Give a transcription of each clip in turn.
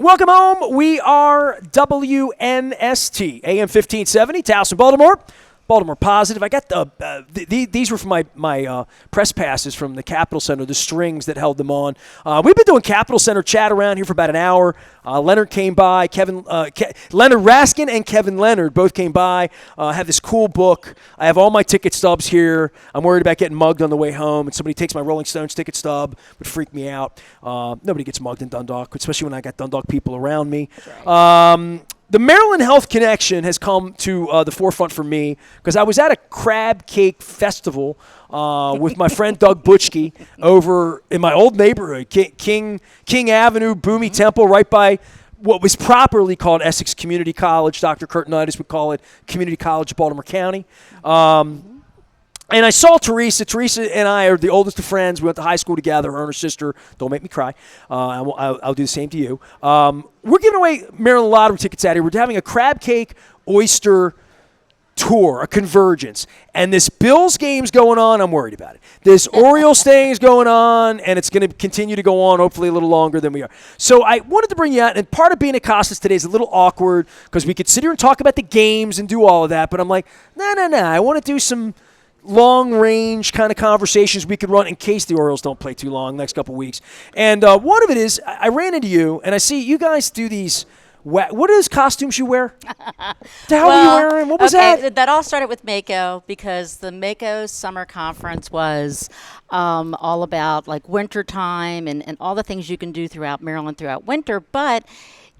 Welcome home. We are WNST, AM 1570, Towson, Baltimore. Baltimore Positive. I got these were from my press passes from the Capitol Center, the strings that held them on. We've been doing Capitol Center chat around here for about an hour. Leonard came by. Leonard Raskin and Kevin Leonard both came by. Have this cool book. I have all my ticket stubs here. I'm worried about getting mugged on the way home, and somebody takes my Rolling Stones ticket stub. Would freak me out. Nobody gets mugged in Dundalk, especially when I got Dundalk people around me. Right. The Maryland Health Connection has come to the forefront for me because I was at a crab cake festival with my friend Doug Butchke over in my old neighborhood, King Avenue, Boomy Temple, right by what was properly called Essex Community College. Dr. Curtinitis would call it Community College of Baltimore County. And I saw Theresa. Theresa and I are the oldest of friends. We went to high school together. Her and her sister. Don't make me cry. I'll do the same to you. We're giving away Maryland Lottery tickets out here. We're having a crab cake oyster tour, a convergence. And this Bills game's going on. I'm worried about it. This Orioles thing is going on, and it's going to continue to go on, hopefully a little longer than we are. So I wanted to bring you out, and part of being at Costas today is a little awkward because we could sit here and talk about the games and do all of that. But I'm like, no. I want to do some long-range kind of conversations we could run in case the Orioles don't play too long next couple weeks. And one of it is I ran into you, and I see you guys do these what are those costumes you wear? The hell are you wearing? What was that? That all started with Mako because the Mako summer conference was all about like winter time and all the things you can do throughout Maryland throughout winter. But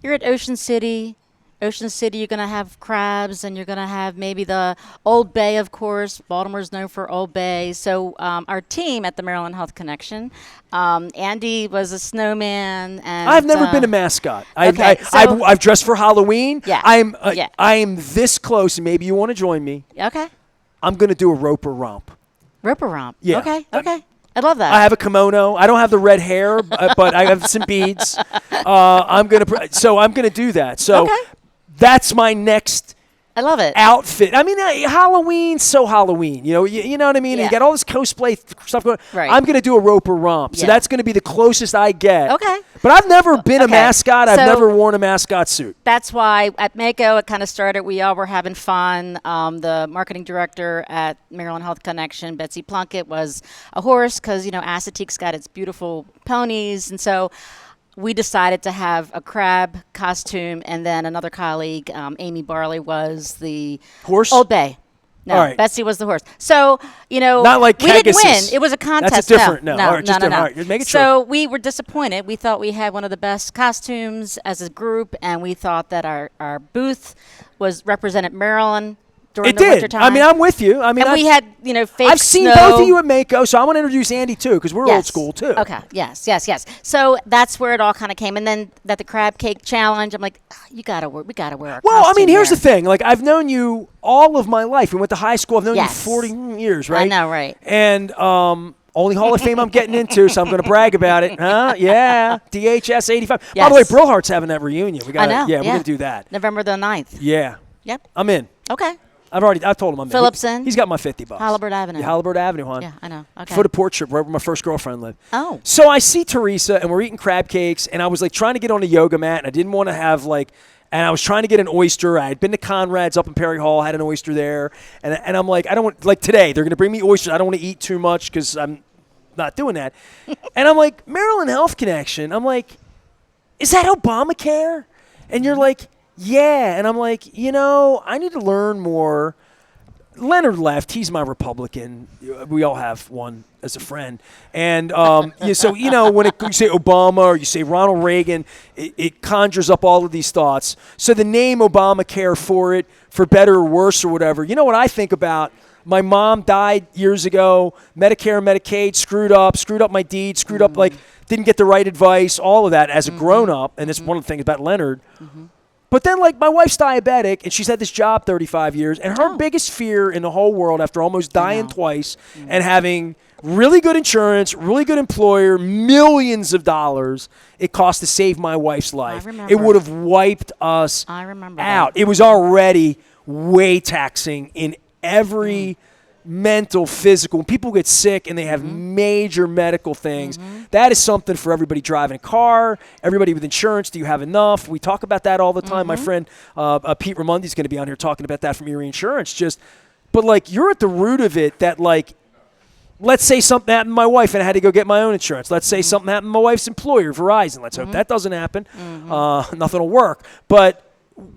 you're at Ocean City, you're going to have crabs, and you're going to have maybe the Old Bay, of course. Baltimore's known for Old Bay. So our team at the Maryland Health Connection, Andy was a snowman. And I've never been a mascot. Okay, I've dressed for Halloween. Yeah. I am this close, and maybe you want to join me. Okay. I'm going to do a roper romp. Roper romp. Yeah. Okay. I love that. I have a kimono. I don't have the red hair, but I have some beads. I'm going to do that. So. Okay. That's my next I love it. outfit. I mean, Halloween's so Halloween. You know what I mean? Yeah. You got all this cosplay stuff going on. Right. I'm going to do a roper romp. So that's going to be the closest I get. Okay. But I've never been a mascot. I've never worn a mascot suit. That's why at Mako it kind of started. We all were having fun. The marketing director at Maryland Health Connection, Betsy Plunkett, was a horse because, Assateague's got its beautiful ponies. And so we decided to have a crab costume, and then another colleague, Amy Barley, was the horse. Old Bay. No, all right. Betsy was the horse. So, not like we didn't win. It was a contest. That's different. No. All right, just different. All right, make it so we were disappointed. We thought we had one of the best costumes as a group, and we thought that our booth represented Maryland during the winter time. I mean, I'm with you. I mean, we had, fake I've seen snow. both of you at Mako, so I want to introduce Andy too because we're old school too. Okay. Yes. So that's where it all kind of came, and then the crab cake challenge. I'm like, we gotta wear our. Well, I mean, here's there. the thing. Like, I've known you all of my life. We went to high school. I've known you 40 years, right? I know, right? And only Hall of Fame I'm getting into, so I'm going to brag about it. Huh? Yeah. DHS 85. Yes. By the way, Brillhart's having that reunion. I know. Yeah, we're going to do that. November the 9th. Yeah. Yep. I'm in. Okay. I've told him I'm in. Phillipson. He's got my $50. Halliburton Avenue. Yeah, Halliburton Avenue, hon. Yeah, I know. Okay. Foot of portrait, wherever my first girlfriend lived. Oh. So I see Theresa, and we're eating crab cakes, and I was like trying to get on a yoga mat, and I didn't want to have and I was trying to get an oyster. I had been to Conrad's up in Perry Hall, had an oyster there, and I'm like, I don't want, today, they're going to bring me oysters. I don't want to eat too much because I'm not doing that. And I'm like, Maryland Health Connection. I'm like, is that Obamacare? And you're like, yeah. And I'm like, I need to learn more. Leonard left. He's my Republican. We all have one as a friend. And when you say Obama or you say Ronald Reagan, it conjures up all of these thoughts. So the name Obamacare for better or worse or whatever, you know what I think about? My mom died years ago. Medicare and Medicaid screwed up my deed, screwed up, didn't get the right advice, all of that as a grown-up. And that's one of the things about Leonard. Mm-hmm. But then, my wife's diabetic, and she's had this job 35 years, and her biggest fear in the whole world after almost dying twice and having really good insurance, really good employer, millions of dollars it cost to save my wife's life. It would have wiped us out. It was already way taxing in every mental, physical. When people get sick and they have major medical things, that is something for everybody driving a car, everybody with insurance. Do you have enough? We talk about that all the time. My friend Pete Ramundi is going to be on here talking about that from Erie Insurance. But like, you're at the root of it that, like, let's say something happened to my wife and I had to go get my own insurance. Let's say something happened to my wife's employer, Verizon. Let's hope that doesn't happen. Nothing will work. But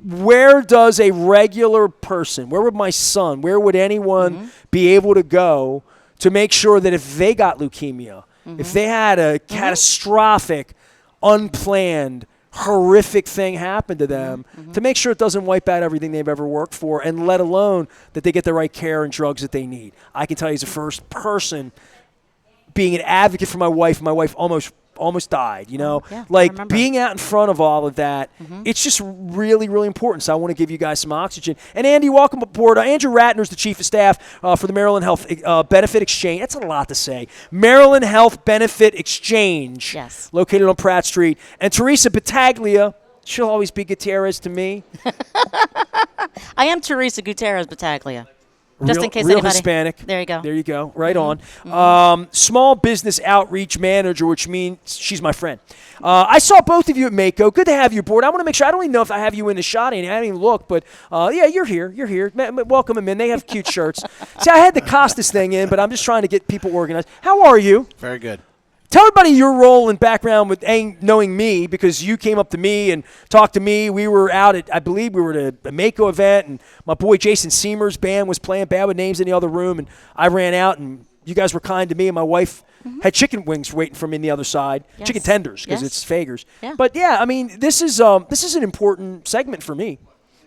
where does a regular person, where would my son, where would anyone be able to go to make sure that if they got leukemia, if they had a catastrophic, unplanned, horrific thing happen to them, to make sure it doesn't wipe out everything they've ever worked for, and let alone that they get the right care and drugs that they need? I can tell you as the first person being an advocate for my wife almost died, you know? Like, being out in front of all of that, it's just really, really important. So I want to give you guys some oxygen. And Andy, welcome aboard. Andrew Ratner is the Chief of Staff for the Maryland Health Benefit Exchange. That's a lot to say. Maryland Health Benefit Exchange, located on Pratt Street. And Theresa Battaglia, she'll always be Gutierrez to me. I am Theresa Gutierrez Battaglia. Just in case real anybody. Hispanic. There you go. There you go. Right on. Small business outreach manager, which means she's my friend. I saw both of you at Mako. Good to have you aboard. I want to make sure. I don't even know if I have you in the shot. I haven't even looked, but yeah, you're here. You're here. Welcome them in. They have cute shirts. See, I had the Costas thing in, but I'm just trying to get people organized. How are you? Very good. Tell everybody your role and background with knowing me, because you came up to me and talked to me. We were out at, I believe we were at a Mako event, and my boy Jason Seamer's band was playing Bad With Names in the other room, and I ran out, and you guys were kind to me, and my wife had chicken wings waiting for me on the other side, chicken tenders, because it's Fager's. But yeah, I mean, this is an important segment for me.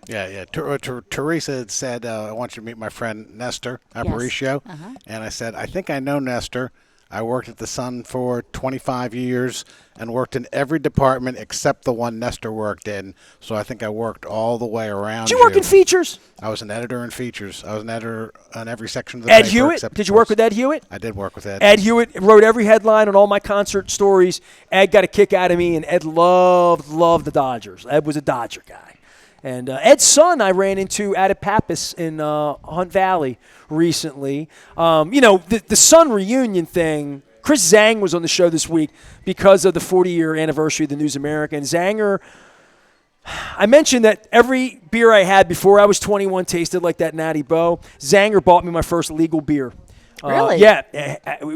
Yeah. Theresa had said, I want you to meet my friend Nestor Aparicio. And I said, I think I know Nestor. I worked at the Sun for 25 years and worked in every department except the one Nestor worked in. So I think I worked all the way around. Did you work in features? I was an editor in features. I was an editor on every section of the Ed paper. Hewitt? Did you work with Ed Hewitt? I did work with Ed. Ed Hewitt wrote every headline on all my concert stories. Ed got a kick out of me, and Ed loved the Dodgers. Ed was a Dodger guy. And Ed's son I ran into out at Pappas in Hunt Valley recently. You know, the Sun reunion thing, Chris Zhang was on the show this week because of the 40-year anniversary of the News America. And Zanger, I mentioned that every beer I had before I was 21 tasted like that Natty Boh. Zanger bought me my first legal beer. Really? Yeah.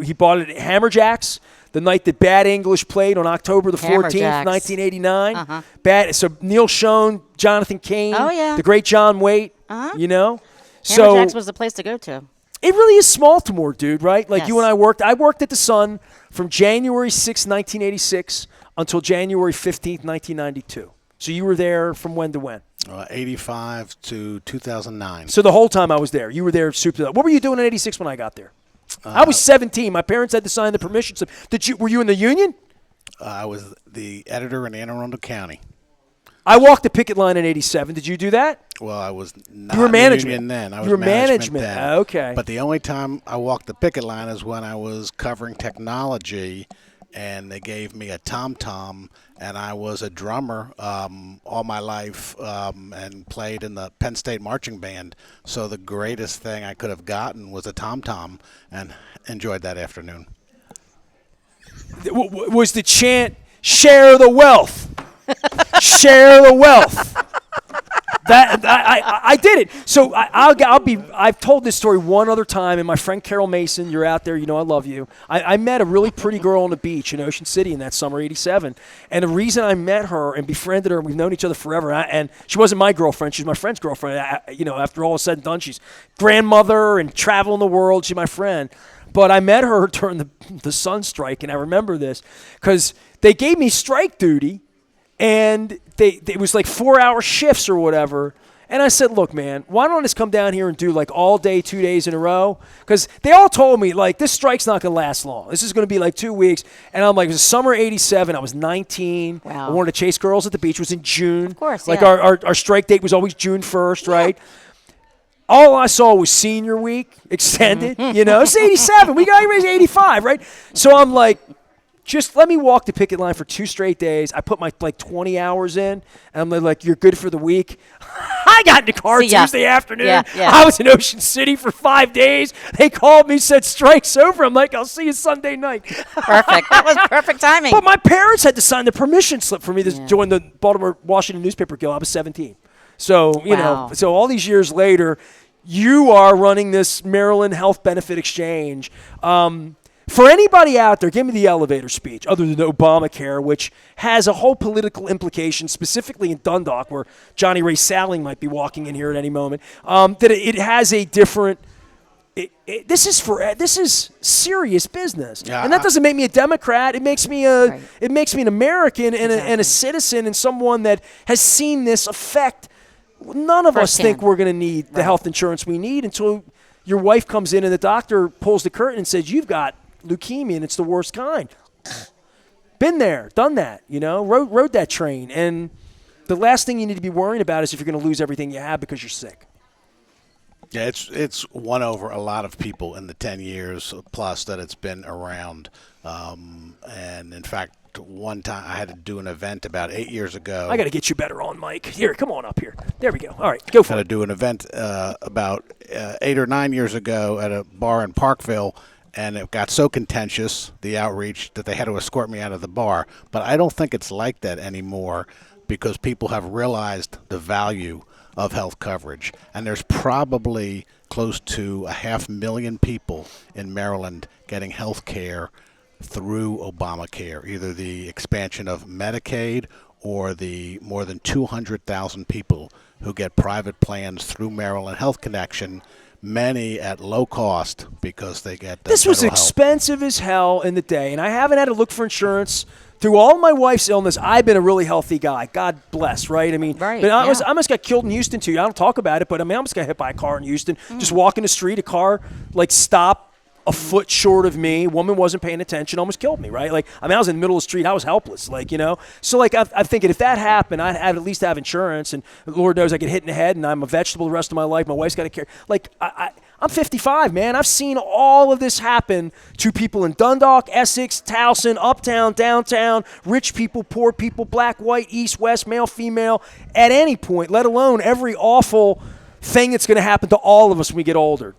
He bought it at Hammerjack's the night that Bad English played on October the 14th, 1989. So Neil Schon, Jonathan Cain, the great John Waite, you know. Hammerjack's was the place to go to. It really is Baltimore, dude, right? Like you and I worked at the Sun from January 6, 1986 until January 15th, 1992. So you were there from when to when? 85 to 2009. So the whole time I was there, you were there super. What were you doing in 86 when I got there? I was 17. My parents had to sign the permission slip. Were you in the union? I was the editor in Anne Arundel County. I walked the picket line in 87. Did you do that? Well, I was not you were in management. the union then. I was you were management then. Okay. But the only time I walked the picket line is when I was covering technology, and they gave me a tom-tom, and I was a drummer all my life and played in the Penn State Marching Band. So the greatest thing I could have gotten was a tom-tom, and enjoyed that afternoon. Was the chant, share the wealth? Share the wealth. That I did it. So I've told this story one other time, and my friend Carol Mason, you're out there, you know I love you. I met a really pretty girl on the beach in Ocean City in that summer, 87. And the reason I met her and befriended her, we've known each other forever, and she wasn't my girlfriend, she's my friend's girlfriend. You know, after all is said and done, she's grandmother and traveling the world, she's my friend. But I met her during the Sun strike, and I remember this because they gave me strike duty. And it was like 4-hour shifts or whatever. And I said, look, man, why don't I just come down here and do like all day, 2 days in a row? Because they all told me, like, this strike's not going to last long. This is going to be like 2 weeks. And I'm like, it was summer 87. I was 19. Wow. I wanted to chase girls at the beach. It was in June. Of course, like our strike date was always June 1st, right? All I saw was senior week extended. You know, it's 87. We got to raise 85, right? So I'm like, just let me walk the picket line for 2 straight days. I put my 20 hours in, and I'm like, you're good for the week. I got in the car See ya. Tuesday afternoon. Yeah. I was in Ocean City for 5 days. They called me, said strike's over. I'm like, I'll see you Sunday night. Perfect. That was perfect timing. But my parents had to sign the permission slip for me to join the Baltimore Washington Newspaper Guild. I was 17. So, Wow. so all these years later, you are running this Maryland Health Benefit Exchange. For anybody out there, give me the elevator speech, other than Obamacare, which has a whole political implication, specifically in Dundalk, where Johnny Ray Salling might be walking in here at any moment, that it has a different this is serious business, and that doesn't make me a Democrat. It makes me it makes me an American and a citizen and someone that has seen this affect. None of us think we're going to need the health insurance we need until your wife comes in and the doctor pulls the curtain and says you've got leukemia and it's the worst kind. Been there, done that. Rode that train, and the last thing you need to be worrying about is if you're going to lose everything you have because you're sick. Yeah, it's won over a lot of people in the 10 years plus that it's been around. And in fact, one time I had to do an event about 8 years ago. I got to get you better on, Mike. Here, come on up here. There we go. All right, go for it. Had to do an event about 8 or 9 years ago at a bar in Parkville, and it got so contentious, the outreach, that they had to escort me out of the bar. But I don't think it's like that anymore because people have realized the value of health coverage. And there's probably close to 500,000 people in Maryland getting health care through Obamacare, either the expansion of Medicaid or the more than 200,000 people who get private plans through Maryland Health Connection, many at low cost because they get this was federal help. Expensive as hell in the day, and I haven't had to look for insurance through all my wife's illness. I've been a really healthy guy. God bless, right? I mean, right, but I almost got killed in Houston too. I don't talk about it, but I mean, I almost got hit by a car in Houston. Just walking the street, a car stopped a foot short of me. Woman wasn't paying attention, almost killed me, right? I was in the middle of the street. I was helpless, So, I'm thinking if that happened, I'd at least have insurance. And Lord knows I get hit in the head, and I'm a vegetable the rest of my life. My wife's got to care. I'm 55, man. I've seen all of this happen to people in Dundalk, Essex, Towson, uptown, downtown, rich people, poor people, black, white, east, west, male, female, at any point, let alone every awful thing that's going to happen to all of us when we get older.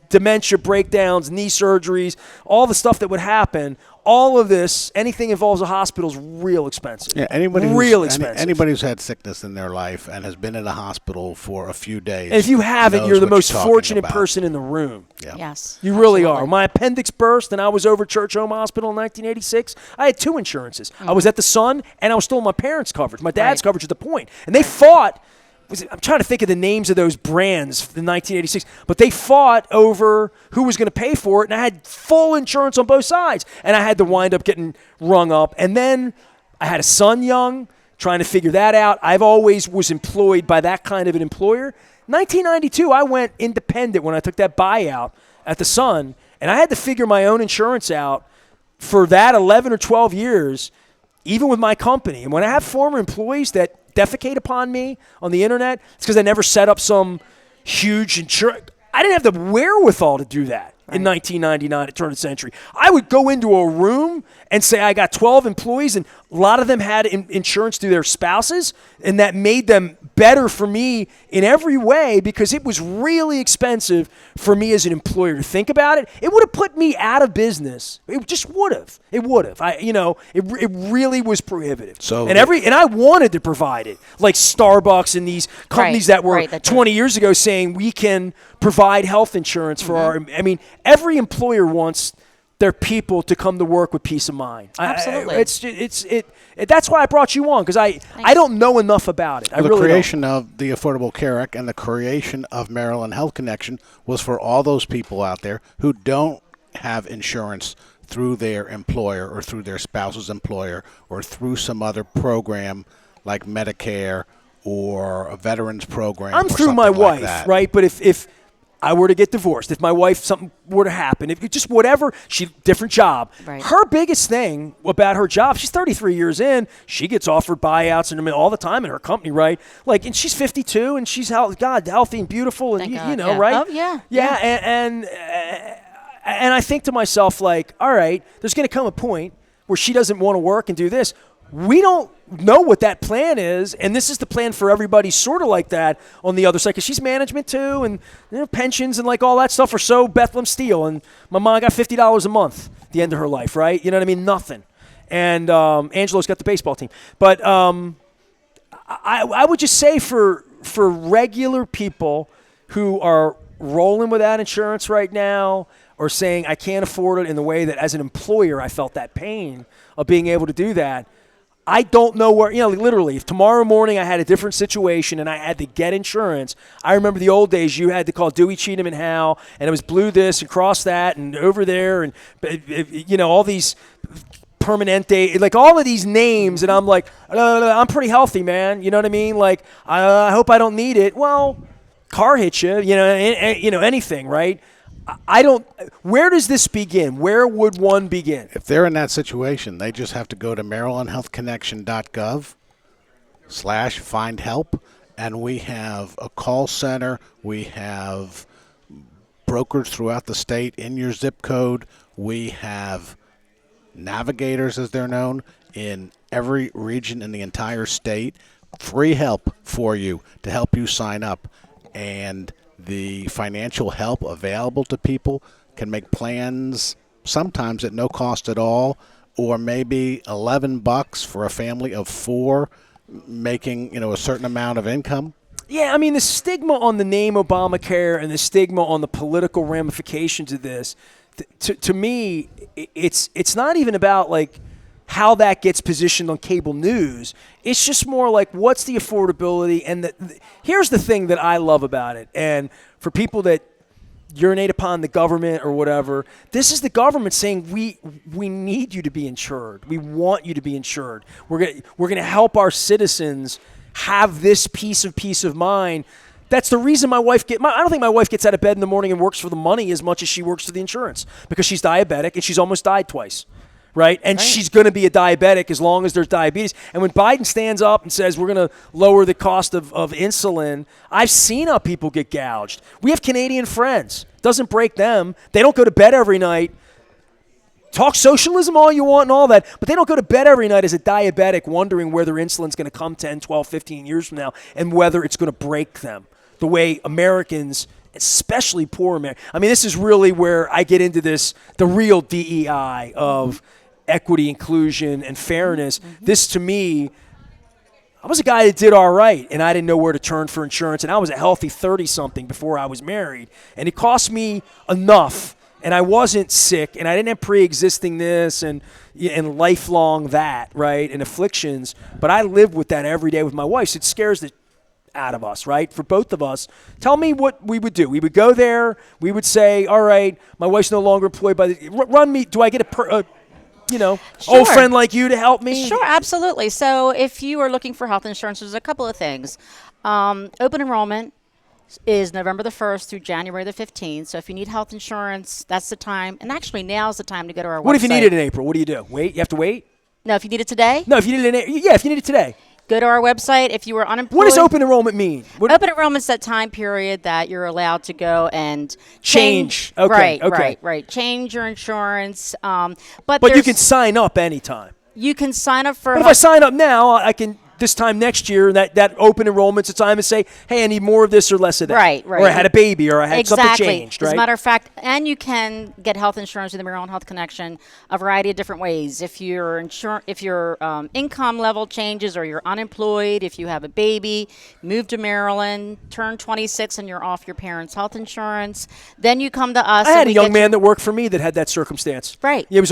Dementia, breakdowns, knee surgeries, all the stuff that would happen. All of this, anything involves a hospital is real expensive. Yeah, anybody who's had sickness in their life and has been in a hospital for a few days. And if you haven't, you're the most fortunate about. person in the room. Yeah. Yes. You really are. My appendix burst and I was over Church Home Hospital in 1986. I had 2 insurances. I was at the Sun and I was still in my parents' coverage. My dad's coverage at the point. And they fought. I'm trying to think of the names of those brands in 1986, but they fought over who was going to pay for it, and I had full insurance on both sides, and I had to wind up getting rung up. And then I had a son young, trying to figure that out. I've always was employed by that kind of an employer. 1992, I went independent when I took that buyout at the Sun, and I had to figure my own insurance out for that 11 or 12 years, even with my company. And when I have former employees that defecate upon me on the internet, it's because I never set up some huge insurance. I didn't have the wherewithal to do that in 1999 at turn of the century. I would go into a room and say I got 12 employees, and a lot of them had insurance through their spouses, and that made them better for me in every way because it was really expensive for me as an employer to think about it. It would have put me out of business. It just would have. It would have. It really was prohibitive. So and I wanted to provide it, like Starbucks and these companies that were 20 years ago saying we can provide health insurance for our. I mean, every employer wants their people to come to work with peace of mind. Absolutely. That's why I brought you on, because I don't know enough about it. The creation of the Affordable Care Act and the creation of Maryland Health Connection was for all those people out there who don't have insurance through their employer or through their spouse's employer or through some other program like Medicare or a veterans program. I'm through my wife, that. right? But if I were to get divorced, if my wife, something were to happen, if just whatever, different job. Right. Her biggest thing about her job, she's 33 years in, she gets offered buyouts and all the time in her company, right? And she's 52 and she's healthy and beautiful, and right? Oh, yeah. Yeah. And I think to myself, all right, there's going to come a point where she doesn't want to work and do this. We don't know what that plan is, and this is the plan for everybody sort of like that on the other side, because she's management too, and pensions and like all that stuff are so Bethlehem Steel, and my mom got $50 a month at the end of her life, right? You know what I mean? Nothing. And Angelo's got the baseball team. But I would just say for regular people who are rolling without insurance right now, or saying I can't afford it, in the way that as an employer I felt that pain of being able to do that, I don't know where, literally, if tomorrow morning I had a different situation and I had to get insurance, I remember the old days you had to call Dewey, Cheatham, and Howe, and it was blue this and cross that and over there, and, all these Permanente, like all of these names, and I'm like, I'm pretty healthy, man. You know what I mean? Like, I hope I don't need it. Well, car hits you, anything, right? I don't. Where does this begin? Where would one begin? If they're in that situation, they just have to go to MarylandHealthConnection.gov/find help, and we have a call center. We have brokers throughout the state in your zip code. We have navigators, as they're known, in every region in the entire state. Free help for you to help you sign up, and the financial help available to people can make plans sometimes at no cost at all, or maybe $11 for a family of 4 making a certain amount of income. Yeah, I mean, the stigma on the name Obamacare and the stigma on the political ramifications of this, to me, it's not even about like how that gets positioned on cable news. It's just more like, what's the affordability? And here's the thing that I love about it. And for people that urinate upon the government or whatever, this is the government saying we need you to be insured. We want you to be insured. We're gonna help our citizens have this peace of mind. That's the reason my wife I don't think my wife gets out of bed in the morning and works for the money as much as she works for the insurance, because she's diabetic and she's almost died twice. Right? And she's going to be a diabetic as long as there's diabetes. And when Biden stands up and says we're going to lower the cost of insulin, I've seen how people get gouged. We have Canadian friends. Doesn't break them. They don't go to bed every night. Talk socialism all you want and all that, but they don't go to bed every night as a diabetic wondering where their insulin's going to come 10, 12, 15 years from now and whether it's going to break them the way Americans, especially poor Americans. I mean, this is really where I get into this, the real DEI of equity, inclusion, and fairness. Mm-hmm. This, to me, I was a guy that did all right, and I didn't know where to turn for insurance, and I was a healthy 30-something before I was married, and it cost me enough, and I wasn't sick, and I didn't have pre-existing this and lifelong that, right, and afflictions, but I lived with that every day with my wife, so it scares the out of us, right? For both of us. Tell me what we would do. We would go there. We would say, all right, my wife's no longer employed by the... Run me... Do I get Sure. old friend like you to help me? Sure, absolutely. So if you are looking for health insurance, there's a couple of things. Open enrollment is November the 1st through January the 15th. So if you need health insurance, that's the time. And actually, now's the time to go to our website. What if you need it in April? What do you do? Wait? You have to wait? No, if you need it today? No, if you need it if you need it today. Go to our website. If you were unemployed. What does open enrollment mean? Open enrollment's that time period that you're allowed to go and change. Okay. Right. Change your insurance. But you can sign up anytime. You can sign up for. But if I sign up now, I can this time next year, that open enrollment's a time to say, hey, I need more of this or less of that. Right. Or I had a baby, or I had something changed, right? As a matter of fact, and you can get health insurance with the Maryland Health Connection a variety of different ways. If your income level changes, or you're unemployed, if you have a baby, move to Maryland, turn 26 and you're off your parents' health insurance, then you come to us. I had a young man that worked for me that had that circumstance. Right. It was,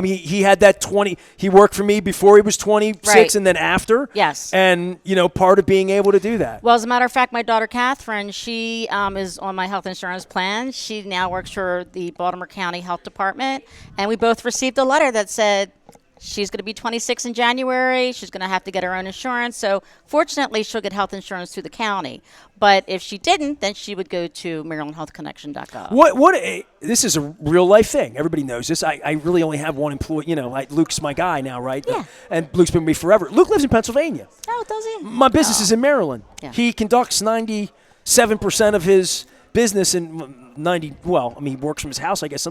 he had that 20. He worked for me before he was 26, and then after. Yes. And, part of being able to do that. Well, as a matter of fact, my daughter, Catherine, she is on my health insurance plan. She now works for the Baltimore County Health Department. And we both received a letter that said she's going to be 26 in January. She's going to have to get her own insurance. So fortunately, she'll get health insurance through the county. But if she didn't, then she would go to MarylandHealthConnection.gov. This is a real life thing. Everybody knows this. I really only have one employee. Luke's my guy now, right? Yeah. And Luke's been with me forever. Luke lives in Pennsylvania. Oh, does he? My business is in Maryland. Yeah. He conducts 97% of his business in he works from his house, I guess.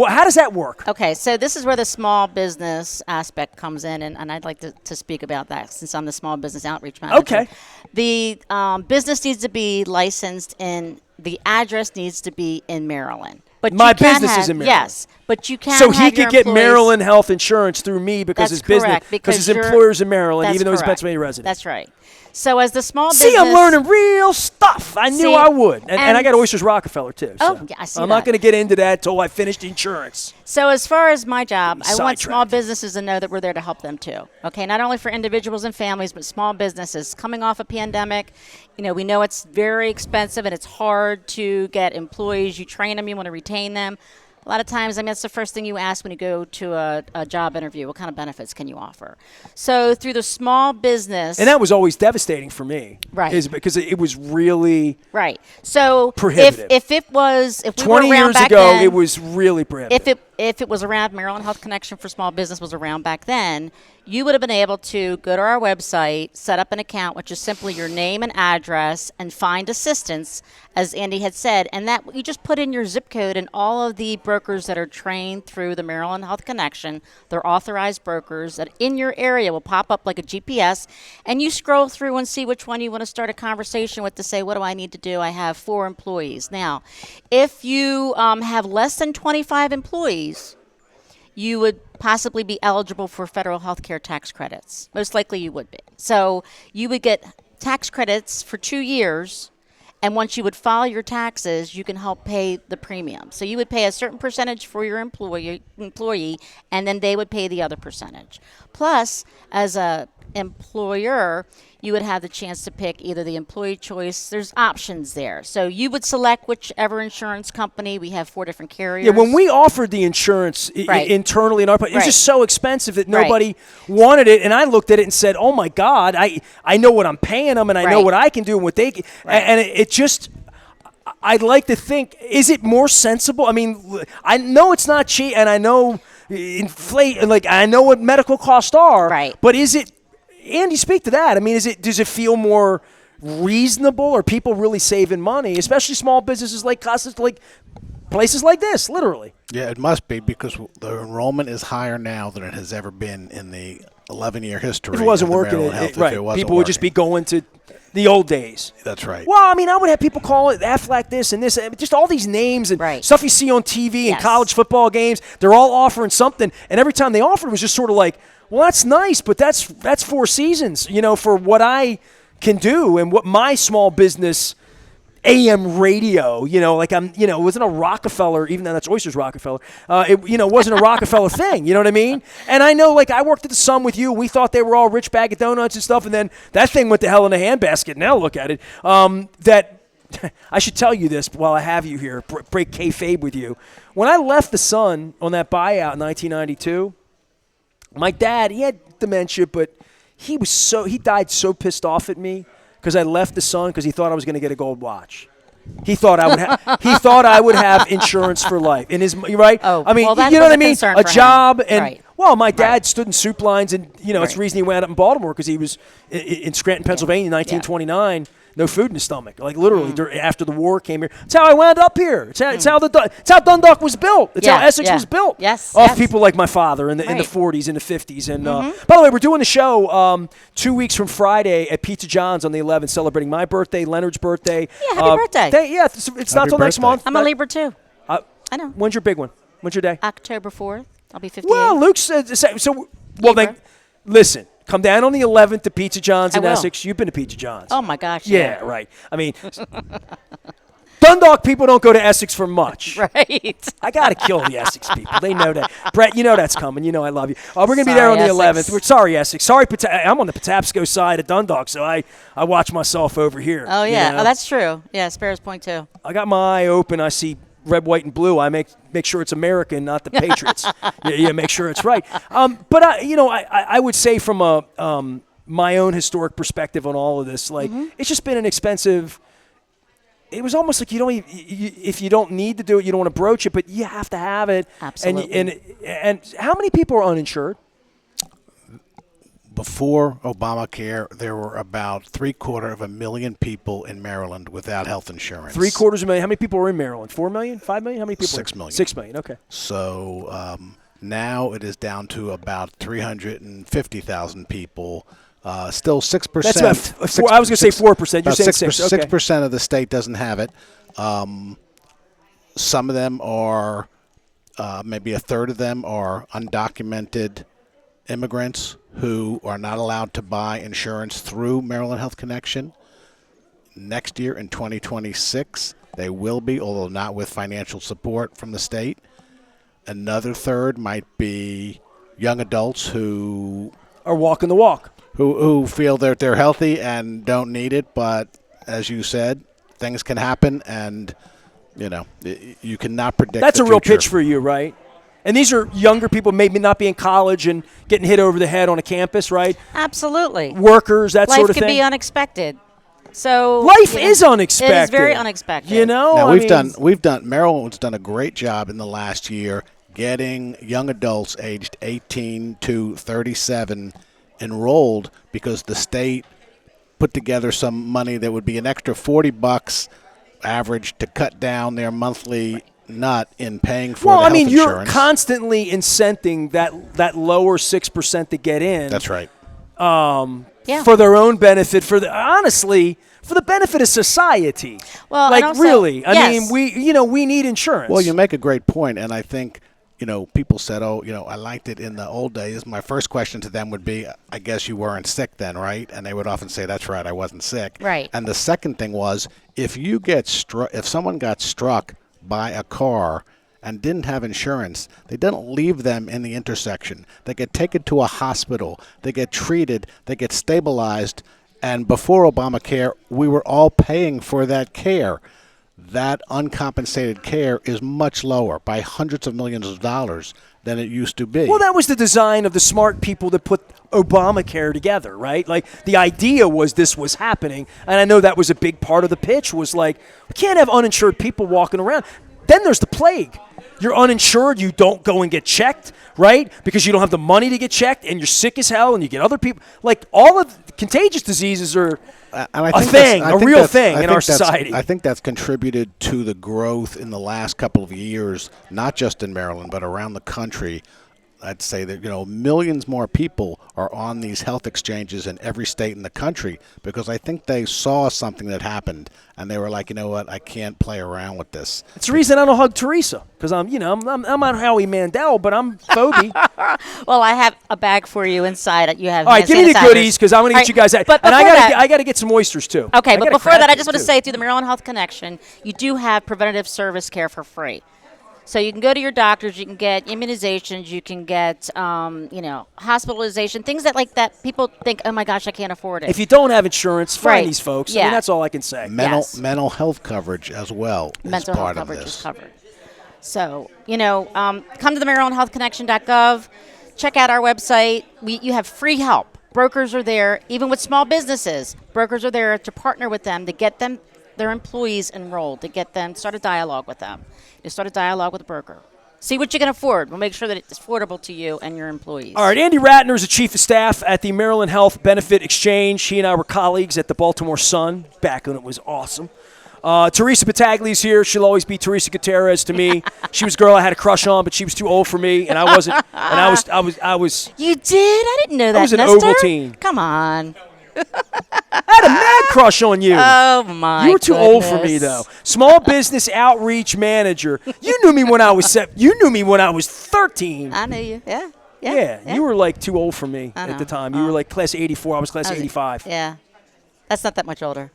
How does that work? Okay, so this is where the small business aspect comes in, and I'd like to speak about that since I'm the small business outreach manager. Okay. The business needs to be licensed and the address needs to be in Maryland. But My you can business have, is in Maryland. Yes, but you can So have he could your get employees- Maryland health insurance through me because That's his business, correct, because his you're- employer's in Maryland, that's even though he's a correct. Pennsylvania resident. That's right. So as the small See, business, I'm learning real stuff. I knew See, I would. And I and- got Oysters Rockefeller, too. Oh, so yeah, I see I'm not that. going to get into that until I finished insurance. So as far as my job, I want small Sidetracked. businesses to know that we're there to help them too. Okay, not only for individuals and families, but small businesses coming off a pandemic. We know it's very expensive and it's hard to get employees. You train them, you want to retain them. A lot of times, that's the first thing you ask when you go to a job interview. What kind of benefits can you offer? So through the small business, And that was always devastating for me. Right. Is because it was really right. So prohibitive. if we 20 were around years back ago, then, it was really prohibitive. if it was around Maryland Health Connection for Small Business was around back then, you would have been able to go to our website, set up an account, which is simply your name and address, and find assistance, as Andy had said. And that you just put in your zip code, and all of the brokers that are trained through the Maryland Health Connection, they're authorized brokers that in your area will pop up like a GPS, and you scroll through and see which one you want to start a conversation with to say, what do I need to do? I have 4 employees. Now, if you have less than 25 employees, you would possibly be eligible for federal health care tax credits. Most likely you would be. So you would get tax credits for 2 years, and once you would file your taxes, you can help pay the premium. So you would pay a certain percentage for your employee, and then they would pay the other percentage. Plus, as a employer, you would have the chance to pick either the employee choice. There's options there. So you would select whichever insurance company. We have 4 different carriers. Yeah, when we offered the insurance Right. internally in our, it was Right. just so expensive that Right. nobody wanted it. And I looked at it and said, "Oh my God, I know what I'm paying them, and I know Right. what I can do and what they can." And it just, I'd like to think, is it more sensible? I mean, I know it's not cheap, and I know I know what medical costs are. Right. But is it? Andy, speak to that. I mean, does it feel more reasonable? Are people really saving money, especially small businesses like places like this, literally? Yeah, it must be because the enrollment is higher now than it has ever been in the 11-year history. If it wasn't of the working, Maryland Health, right? if it wasn't People would just be working. going to the old days. That's right. Well, I mean, I would have people call it Aflac this and this, just all these names and Right. stuff you see on TV and Yes. college football games. They're all offering something, and every time they offered, it was just sort of like, well, that's nice, but that's 4 seasons, for what I can do and what my small business AM radio, it wasn't a Rockefeller, even though that's Oysters Rockefeller. It wasn't a Rockefeller thing. You know what I mean? And I know, I worked at the Sun with you. And we thought they were all rich bag of donuts and stuff, and then that thing went to hell in a handbasket. Now look at it. That I should tell you this while I have you here. Break kayfabe with you. When I left the Sun on that buyout in 1992, my dad, he had dementia, but he died so pissed off at me because I left the Sun because he thought I was going to get a gold watch. He thought I would. He thought I would have insurance for life. You're right. Oh, I mean, well, that you know was what a I mean? concern A for him. job and Right. well, my dad Right. stood in soup lines, and it's the Right. reason he wound up in Baltimore because he was in Scranton, Pennsylvania, in 1929. No food in his stomach, literally after the war came here. That's how I wound up here. It's how Dundalk was built. It's how Essex was built. Yes, off yes. people like my father in the Right. 40s and the 50s. And by the way, we're doing the show 2 weeks from Friday at Pizza John's on the 11th, celebrating my birthday, Leonard's birthday. Yeah, happy birthday. Yeah, it's not Happy till next birthday. month. I'm a Libra too. I know. When's your big one? When's your day? October 4th. I'll be 58. Well, Luke said so. Well, then, Libra. listen. Come down on the 11th to Pizza John's I in will. Essex. You've been to Pizza John's. Oh my gosh. Yeah, right. I mean, Dundalk people don't go to Essex for much. Right. I got to kill the Essex people. They know that. Brett, you know that's coming. You know I love you. We're going to be there on Sorry, the 11th. Essex. We're sorry, Essex. Sorry, I'm on the Patapsco side of Dundalk, so I watch myself over here. Oh yeah. you know? Oh, that's true. Yeah, Sparrows Point too. I got my eye open. I see red, white, and blue. I make sure it's American, not the Patriots. yeah, make sure it's right. But I would say from a my own historic perspective on all of this, it's just been an expensive. It was almost like if you don't need to do it, you don't want to broach it, but you have to have it. Absolutely. And how many people are uninsured? Before Obamacare, there were about 750,000 people in Maryland without health insurance. 750,000. How many people are in Maryland? 4 million? 5 million? How many people? 6 million. 6 million. Okay. So now it is down to about 350,000 people. Still 6%. That's about. I was going to say 4%. You're saying 6. Okay. 6% of the state doesn't have it. Some of them are, maybe a third of them are undocumented immigrants who are not allowed to buy insurance through Maryland Health Connection. Next year in 2026, they will be, although not with financial support from the state. Another third might be young adults who are walking the walk. Who feel that they're healthy and don't need it, but as you said, things can happen, and you cannot predict. That's the a real future. pitch for you, right? And these are younger people, maybe not be in college and getting hit over the head on a campus, right? Absolutely. Workers, that sort of thing. Life can be unexpected. So life is unexpected. It is very unexpected. Now Maryland's done a great job in the last year getting young adults aged 18 to 37 enrolled, because the state put together some money that would be an extra $40 average to cut down their monthly nut in paying for the health insurance. You're constantly incenting that lower 6% to get in. That's right. For their own benefit, honestly, for the benefit of society. Well, like, and also, really, I yes. mean, we need insurance. Well, you make a great point, and I think people said, I liked it in the old days. My first question to them would be, I guess you weren't sick then, right? And they would often say, that's right, I wasn't sick. Right. And the second thing was, if someone got struck by a car and didn't have insurance, they didn't leave them in the intersection. They get taken to a hospital. They get treated. They get stabilized. And before Obamacare, we were all paying for that care. That uncompensated care is much lower, by hundreds of millions of dollars, than it used to be. Well, that was the design of the smart people that put Obamacare together, right? Like, the idea was this was happening, and I know that was a big part of the pitch, was like, we can't have uninsured people walking around. Then there's the plague. You're uninsured, you don't go and get checked, right? Because you don't have the money to get checked, and you're sick as hell, and you get other people. Like, all of contagious diseases are a real thing in our society. I think that's contributed to the growth in the last couple of years, not just in Maryland, but around the country. I'd say that, millions more people are on these health exchanges in every state in the country, because I think they saw something that happened and they were like, you know what, I can't play around with this. It's the reason I don't hug Theresa, because I'm not Howie Mandel, but I'm Phoebe. Well, I have a bag for you inside. You have. All right, give me the goodies, because I'm going to get you guys out. But and I got to get some oysters too. Okay, but before that, I just want to say, through the Maryland Health Connection, you do have preventative service care for free. So you can go to your doctors, you can get immunizations, you can get, hospitalization, things that people think, oh my gosh, I can't afford it. If you don't have insurance, find these folks. Yeah. I mean, that's all I can say. Mental health coverage as well. Mental health coverage is covered. So, come to the MarylandHealthConnection.gov, check out our website. You have free help. Brokers are there, even with small businesses. Brokers are there to partner with them, to get their employees enrolled, to get them, start a dialogue with them. You start a dialogue with a broker. See what you can afford. We'll make sure that it's affordable to you and your employees. All right, Andy Ratner is the Chief of Staff at the Maryland Health Benefit Exchange. He and I were colleagues at the Baltimore Sun back when it was awesome. Theresa Battaglia is here. She'll always be Teresa Gutierrez to me. She was a girl I had a crush on, but she was too old for me, and I wasn't. And I was. You did? I didn't know that. I was an Nestor? Ovaltine. Come on. I had a mad crush on you. Oh, my You were too old for me, though. Small business outreach manager. You knew me when I was 7. You knew me when I was 13. I knew you. Yeah. Yeah. You were like too old for me at the time. You were like class of 84. I was class of 85. Yeah. That's not that much older.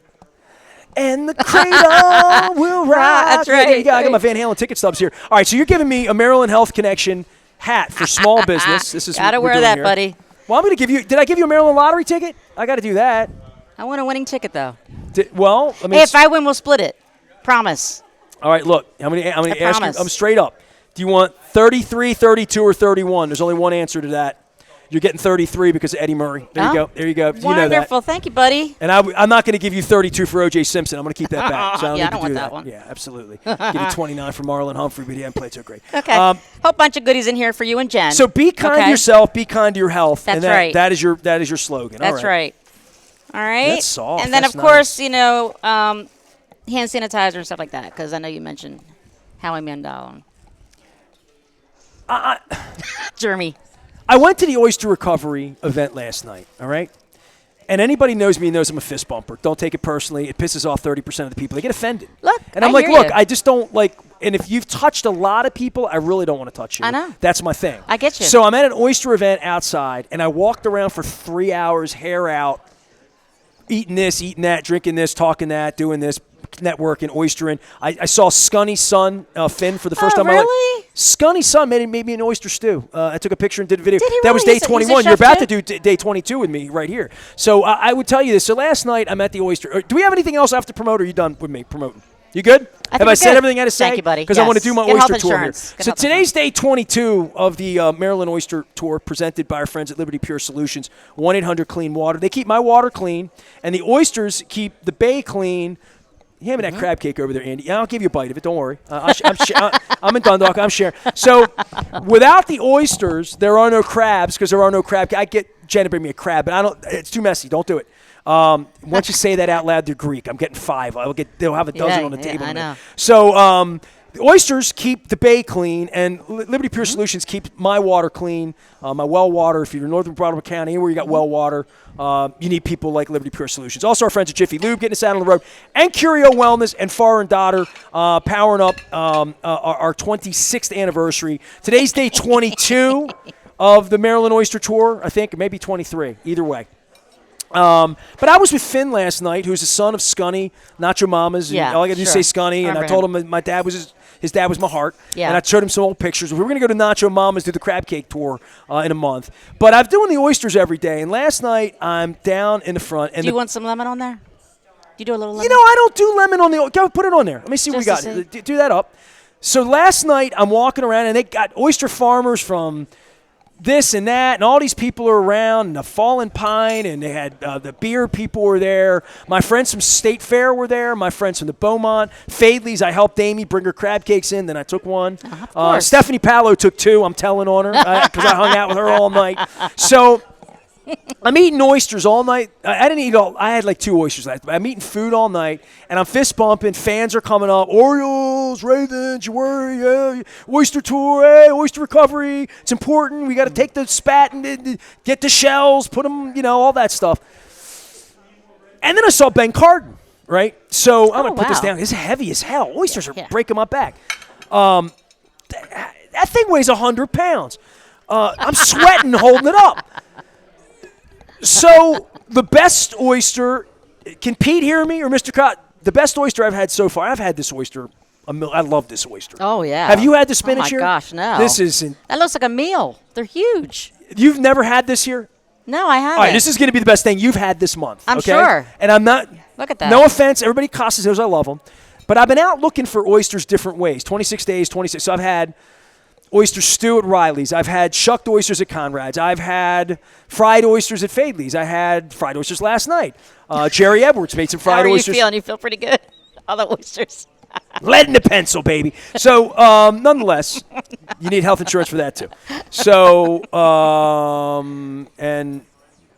And the cradle will rock. That's right. I got my Van Halen ticket stubs here. All right, so you're giving me a Maryland Health Connection hat for small business. This is gotta wear that, buddy. Well, I'm going to give you. Did I give you a Maryland lottery ticket? I got to do that. I want a winning ticket, though. Hey, if I win, we'll split it. Promise. All right, look. I'm going to ask you. Promise. I'm straight up. Do you want 33, 32, or 31? There's only one answer to that. You're getting 33 because of Eddie Murray. There you go. There you go. You know that. Wonderful. Thank you, buddy. And I'm not going to give you 32 for O.J. Simpson. I'm going to keep that back. So I don't Yeah, need I don't to want do that one. Yeah, absolutely. Give you 29 for Marlon Humphrey, but he hasn't played so great. Okay. Whole bunch of goodies in here for you and Jen. So be kind to yourself, be kind to your health. That's and that, right. That is your slogan. That's right. All right. That's soft. And then, That's of course, nice. hand sanitizer and stuff like that, because I know you mentioned Howie Mandel. Jeremy. I went to the oyster recovery event last night, all right? And anybody knows me knows I'm a fist bumper. Don't take it personally. It pisses off 30% of the people. They get offended. Look, and I'm I like, hear look, you. I just don't like – and if you've touched a lot of people, I really don't want to touch you. I know. That's my thing. I get you. So I'm at an oyster event outside, and I walked around for 3 hours, hair out, eating this, eating that, drinking this, talking that, doing this, networking, oystering. I saw Scunny's son, Finn, for the first time. Really? Scunny's son made me an oyster stew. I took a picture and did a video. Did he That was really? day He's a 21. You're chef about too? to do day 22 with me right here. So I would tell you this. So last night I'm at the oyster. Do we have anything else I have to promote, or are you done with me promoting? You good? I think Have we're I said good. everything I had to say? Thank you, buddy. Because I want to Yes. do my Get health oyster tour here. insurance. Get So health today's day 22 of the Maryland Oyster Tour, presented by our friends at Liberty Pure Solutions. 1-800-CLEAN water. They keep my water clean, and the oysters keep the bay clean. Hand me that crab cake over there, Andy. I'll give you a bite of it. Don't worry. I'm in Dundalk. I'm sharing. So without the oysters, there are no crabs because there are no crab. I get Jen to bring me a crab, but I don't. It's too messy. Don't do it. Once you say that out loud, they're Greek. I'm getting 5. They'll have a dozen on the table. I know. So the oysters keep the bay clean, and Liberty Pure Solutions keep my water clean, my well water. If you're in Northern Baltimore County, anywhere you got well water, you need people like Liberty Pure Solutions. Also, our friends at Jiffy Lube getting us out on the road, and Curio Wellness and Far and Daughter powering up our 26th anniversary. Today's day 22 of the Maryland Oyster Tour, I think, maybe 23. Either way. But I was with Finn last night, who's the son of Scunny, Nacho Mama's. Yeah, all I got to do is say Scunny, and I Remember told him. him my dad was his dad was my heart. Yeah. And I showed him some old pictures. We were going to go to Nacho Mama's, do the crab cake tour in a month. But I'm doing the oysters every day, and last night I'm down in the front. And Do you want some lemon on there? Do you do a little lemon? you know, I don't do lemon on the – go put it on there. Let me see what we got. Just to see. Do that up. So last night I'm walking around, and they got oyster farmers from – this and that, and all these people are around, and the Fallen Pine, and they had the beer people were there. My friends from State Fair were there. My friends from the Beaumont. Fadley's, I helped Amy bring her crab cakes in, then I took one. Of course. Stephanie Palo took 2. I'm telling on her because I hung out with her all night. So I'm eating oysters all night. I didn't eat all. I had like 2 oysters last night. I'm eating food all night, and I'm fist bumping. Fans are coming up. Orioles, Ravens, you worry, yeah. Oyster tour, hey, oyster recovery. It's important. We got to take the spat and get the shells, put them, all that stuff. And then I saw Ben Cardin, right? So I'm going to put this wow. down. It's heavy as hell. Oysters are breaking my back. That thing weighs 100 pounds. I'm sweating holding it up. So the best oyster, can Pete hear me or Mr. Cott? The best oyster I've had so far, I've had this oyster. I love this oyster. Oh, yeah. Have you had the spinach Oh, my here? gosh, no. This isn't. That looks like a meal. They're huge. You've never had this here? No, I haven't. All right, this is going to be the best thing you've had this month. I'm okay? sure. And I'm not. Look at that. No offense. Everybody cosses those. I love them. But I've been out looking for oysters different ways. 26 days, 26. So I've had oyster stew at Riley's. I've had shucked oysters at Conrad's. I've had fried oysters at Fadley's. I had fried oysters last night. Jerry Edwards made some fried How are oysters. you feeling? You feel pretty good? All the oysters. Lead in the pencil, baby. So, nonetheless, you need health insurance for that, too. So,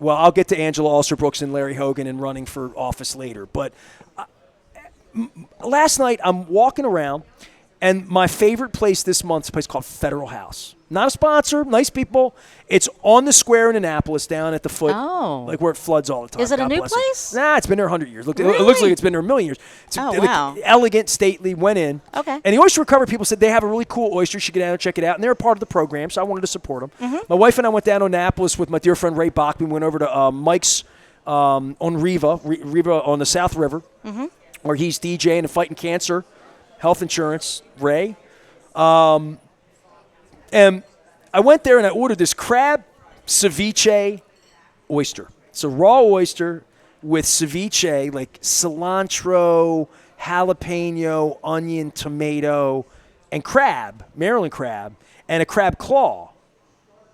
I'll get to Angela Alster-Brooks and Larry Hogan and running for office later. But last night, I'm walking around, and my favorite place this month is a place called Federal House. Not a sponsor, nice people. It's on the square in Annapolis, down at the foot, like where it floods all the time. Is it a God new bless it. place? Nah, it's been there 100 years. It looks Really? like it's been there a million years. It's wow. elegant, stately, went in. Okay. And the oyster recovery people said they have a really cool oyster. You should get down and check it out. And they're a part of the program, so I wanted to support them. Mm-hmm. My wife and I went down to Annapolis with my dear friend Ray Bachman. We went over to Mike's on Riva on the South River, where he's DJing and fighting cancer, health insurance, Ray. And I went there and I ordered this crab ceviche oyster. It's a raw oyster with ceviche, like cilantro, jalapeno, onion, tomato, and crab, Maryland crab, and a crab claw.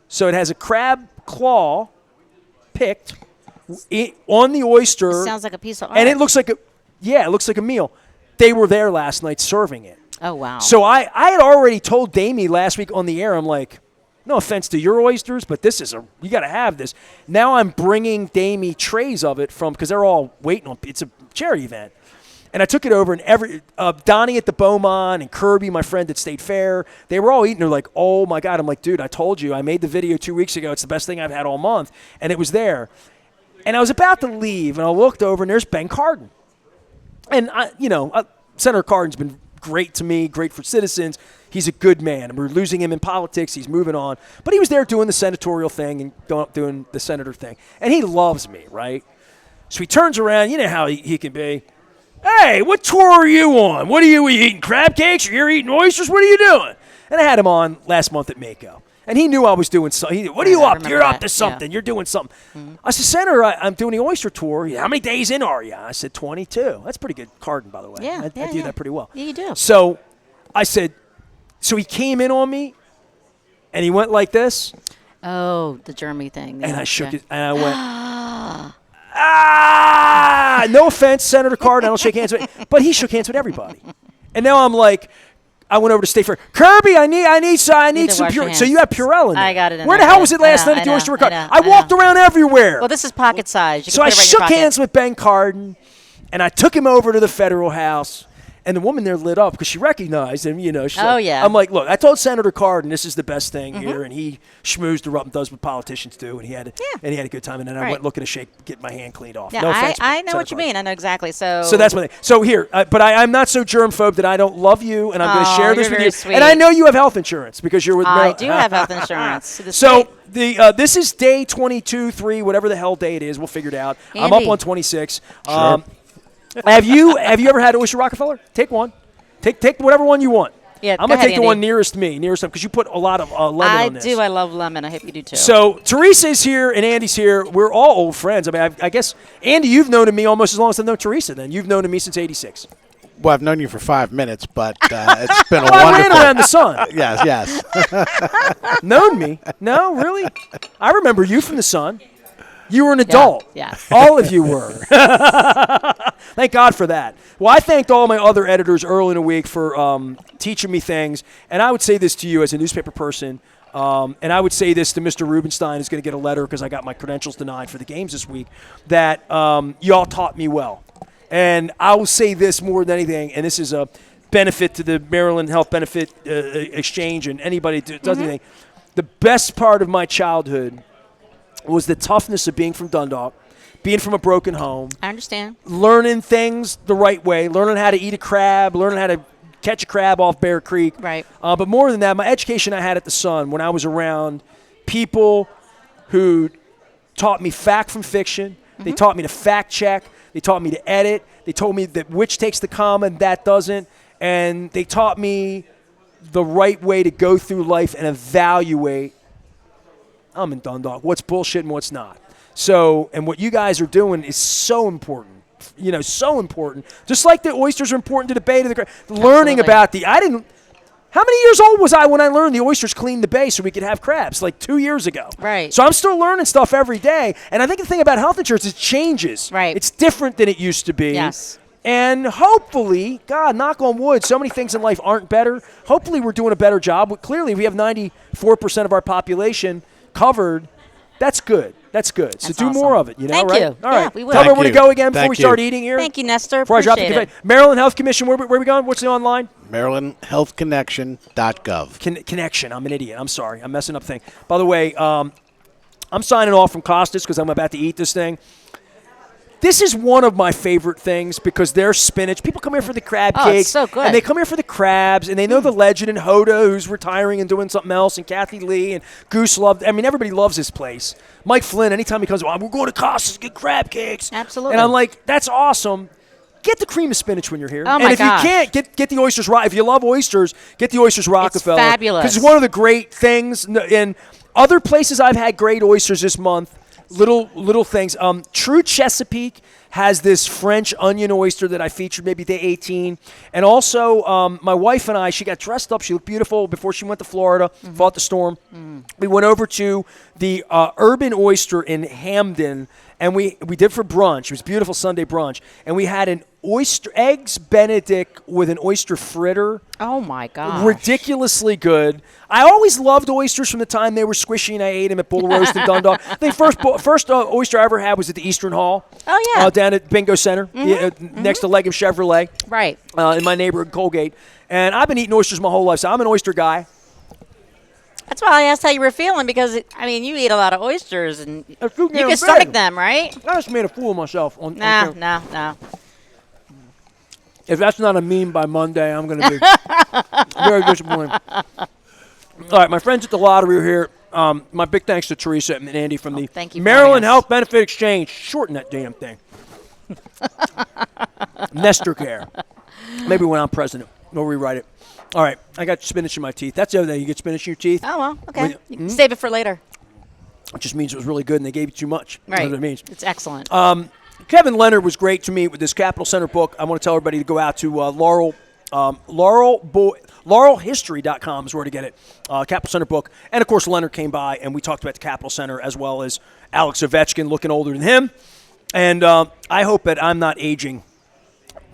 So it has a crab claw picked on the oyster. Sounds like a piece of art. And it looks like a meal. They were there last night serving it. Oh, wow. So I had already told Damie last week on the air, I'm like, no offense to your oysters, but this is you got to have this. Now I'm bringing Damie trays of it because they're all waiting on, it's a charity event. And I took it over, and Donnie at the Beaumont and Kirby, my friend at State Fair, they were all eating. They're like, oh, my God. I'm like, dude, I told you. I made the video 2 weeks ago. It's the best thing I've had all month. And it was there. And I was about to leave, and I looked over, and there's Ben Cardin. And, Senator Cardin's been great to me, great for citizens. He's a good man. And we're losing him in politics. He's moving on. But he was there doing the senatorial thing and doing the senator thing. And he loves me, right? So he turns around. You know how he can be. Hey, what tour are you on? What are you eating? Crab cakes? You're eating oysters? What are you doing? And I had him on last month at Mako. And he knew I was doing something. What are you up to? You're up to something. Yeah. You're doing something. Mm-hmm. I said, Senator, I'm doing the oyster tour. How many days in are you? I said, 22. That's pretty good Cardin, by the way. Yeah, I do that pretty well. Yeah, you do. So I said, so he came in on me, and he went like this. Oh, the Germy thing. And I shook it, and I went, no offense, Senator Cardin. I don't shake hands with him. But he shook hands with everybody. And now I'm like, I went over to State Fair. Kirby, I need some Purell. So you have Purell in there. I got it in Where there. the hell was it last night at the Oyster Rick? I walked around everywhere. Well, this is pocket size. So I shook hands with Ben Cardin, and I took him over to the Federal House. And the woman there lit up because she recognized him. She's yeah. I'm like, look, I told Senator Cardin this is the best thing here, and he schmoozed her up and does what politicians do, and he had a good time. And then I went looking to get my hand cleaned off. Yeah, no offense, I know what you mean. I know exactly. So that's my thing. So here, but I'm not so germphobe that I don't love you, and I'm going to share this with you. Sweet. And I know you have health insurance because you're with. I do have health insurance. So this is day 22, 3, whatever the hell day it is. We'll figure it out. Andy. I'm up on 26. Sure. Have you ever had Oyster Rockefeller? Take one. Take whatever one you want. Yeah, I'm going to take the one nearest me, because you put a lot of lemon on this. I do. I love lemon. I hope you do too. So Teresa's here and Andy's here. We're all old friends. I mean, I guess, Andy, you've known me almost as long as I've known Teresa then. You've known me since 86. Well, I've known you for 5 minutes, but it's been a I wonderful. ran around the sun. Yes. Known me? No, really? I remember you from the sun. You were an adult. Yeah. All of you were. Thank God for that. Well, I thanked all my other editors early in the week for teaching me things. And I would say this to you as a newspaper person, and I would say this to Mr. Rubenstein, who's going to get a letter because I got my credentials denied for the games this week, that y'all taught me well. And I will say this more than anything, and this is a benefit to the Maryland Health Benefit Exchange and anybody that does anything. The best part of my childhood was the toughness of being from Dundalk, being from a broken home. I understand. Learning things the right way, learning how to eat a crab, learning how to catch a crab off Bear Creek. Right. But more than that, my education I had at the Sun when I was around people who taught me fact from fiction. They taught me to fact check. They taught me to edit. They told me that which takes the comma and that doesn't. And they taught me the right way to go through life and evaluate. I'm in Dundalk. What's bullshit and what's not? So, and what you guys are doing is so important. So important. Just like the oysters are important to the bay, learning about how many years old was I when I learned the oysters cleaned the bay so we could have crabs? Like 2 years ago. Right. So I'm still learning stuff every day. And I think the thing about health insurance is it changes. Right. It's different than it used to be. Yes. And hopefully, God, knock on wood, so many things in life aren't better. Hopefully we're doing a better job. But clearly, we have 94% of our population covered. That's good. So That's do awesome. more of it, Thank right? you. All right. Yeah, we will. Tell me Thank where to you. go again before Thank we start you. eating here. Thank you, Nestor. Before I drop the Appreciate confetti. Maryland Health Commission, where are we going? What's the online? MarylandHealthConnection.gov. Connection. I'm an idiot. I'm sorry. I'm messing up things. By the way, I'm signing off from Costas because I'm about to eat this thing. This is one of my favorite things because their spinach. People come here for the crab cakes. It's so good. And they come here for the crabs, and they know the legend and Hoda, who's retiring and doing something else, and Kathy Lee and Goose loved. I mean, everybody loves this place. Mike Flynn, anytime he comes, we're going to Costas to get crab cakes. Absolutely. And I'm like, that's awesome. Get the cream of spinach when you're here. Oh, my and if gosh. you can't, get the oysters. If you love oysters, get the oysters Rockefeller. It's fabulous. Because it's one of the great things. In other places I've had great oysters this month, little things. True Chesapeake has this French onion oyster that I featured maybe day 18. And also, my wife and I, she got dressed up. She looked beautiful before she went to Florida, fought the storm. We went over to the Urban Oyster in Hamden, and we did for brunch. It was beautiful Sunday brunch. And we had an eggs Benedict with an oyster fritter. Oh, my gosh. Ridiculously good. I always loved oysters from the time they were squishy, and I ate them at Bull Roast in Dundalk. The first oyster I ever had was at the Eastern Hall. Oh, yeah. Down at Bingo Center, next to Legum Chevrolet. Right. In my neighborhood, Colgate. And I've been eating oysters my whole life, so I'm an oyster guy. That's why I asked how you were feeling, because, you eat a lot of oysters, and you too damn can stomach big. them, right? I just made a fool of myself. No. If that's not a meme by Monday, I'm going to be very disappointed. All right, my friends at the lottery are here. My big thanks to Theresa and Andy from the thank you for Maryland having us. Health Benefit Exchange. Shorten that damn thing. Nestor Care. Maybe when I'm president, we'll rewrite it. All right, I got spinach in my teeth. That's the other thing. You get spinach in your teeth. Oh, well, okay. You can save it for later. It just means it was really good and they gave you too much. Right. That's what it means. It's excellent. Kevin Leonard was great to me with this Capital Center book. I want to tell everybody to go out to laurelhistory.com is where to get it. Capital Center book. And, of course, Leonard came by, and we talked about the Capital Center as well as Alex Ovechkin looking older than him. And I hope that I'm not aging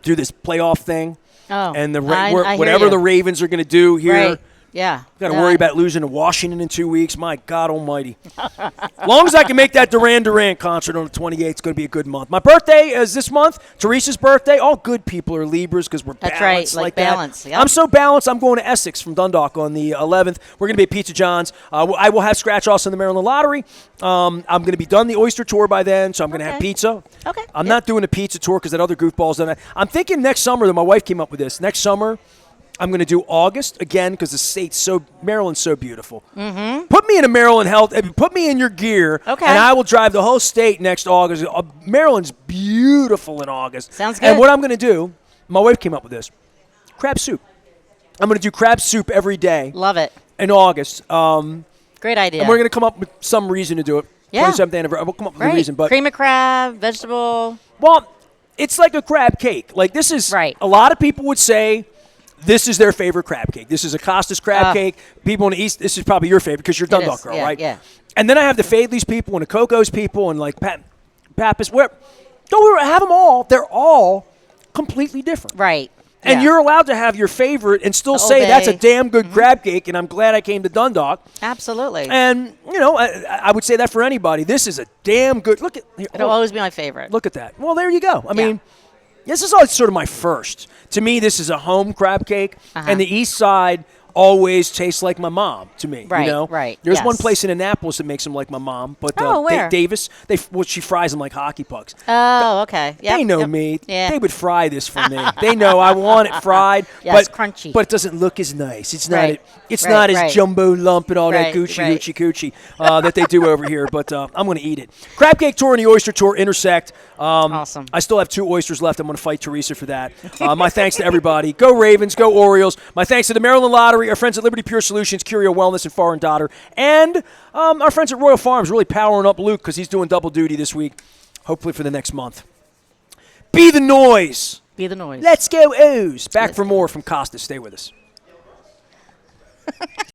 through this playoff thing. Oh, and I hear whatever you. the Ravens are going to do here. Right. Yeah. Got to worry about losing to Washington in 2 weeks. My God almighty. As long as I can make that Duran Duran concert on the 28th, it's going to be a good month. My birthday is this month. Teresa's birthday. All good people are Libras because we're That's balanced right, like balance. that. Yep. I'm so balanced, I'm going to Essex from Dundalk on the 11th. We're going to be at Pizza John's. I will have scratch-offs in the Maryland Lottery. I'm going to be done the oyster tour by then, so I'm going to have pizza. Okay. I'm not doing a pizza tour because that other goofball's done it. I'm thinking next summer, that my wife came up with this. Next summer, I'm going to do August again because Maryland's so beautiful. Mm-hmm. Put me in a Maryland Health. Put me in your gear, okay, and I will drive the whole state next August. Maryland's beautiful in August. Sounds good. And what I'm going to do, my wife came up with this, crab soup. I'm going to do crab soup every day. Love it. In August. Great idea. And we're going to come up with some reason to do it. Yeah. 27th anniversary. We'll come up with a reason. But cream of crab, vegetable. Well, it's like a crab cake. Like this is right. A lot of people would say this is their favorite crab cake. This is Acosta's crab cake. People in the East, this is probably your favorite because you're a Dundalk girl, right? Yeah. And then I have the Fadley's people and the Coco's people and like Pappas. Don't have them all. They're all completely different. Right. And you're allowed to have your favorite and still say that's a damn good crab cake, and I'm glad I came to Dundalk. Absolutely. And, I would say that for anybody. This is a damn good – look at – it'll always be my favorite. Look at that. Well, there you go. I mean, this is always sort of my first. To me, this is a home crab cake, and the East Side always tastes like my mom to me. Right, you know? right. There's yes. one place in Annapolis that makes them like my mom, but where? Davis, she fries them like hockey pucks. Oh, okay. Yep, they know me. Yeah. They would fry this for me. They know I want it fried, yes, but crunchy. But it doesn't look as nice. It's right. not. It's not as right. jumbo lump and all that hoochie coochie that they do over here. But I'm going to eat it. Crab cake tour and the oyster tour intersect. Awesome. I still have 2 oysters left. I'm going to fight Theresa for that. My thanks to everybody. Go Ravens. Go Orioles. My thanks to the Maryland Lottery, our friends at Liberty Pure Solutions, Curio Wellness, and Foreign Daughter, and our friends at Royal Farms really powering up Luke because he's doing double duty this week, hopefully for the next month. Be the noise. Be the noise. Let's go O's. Back for more from Costa. Stay with us.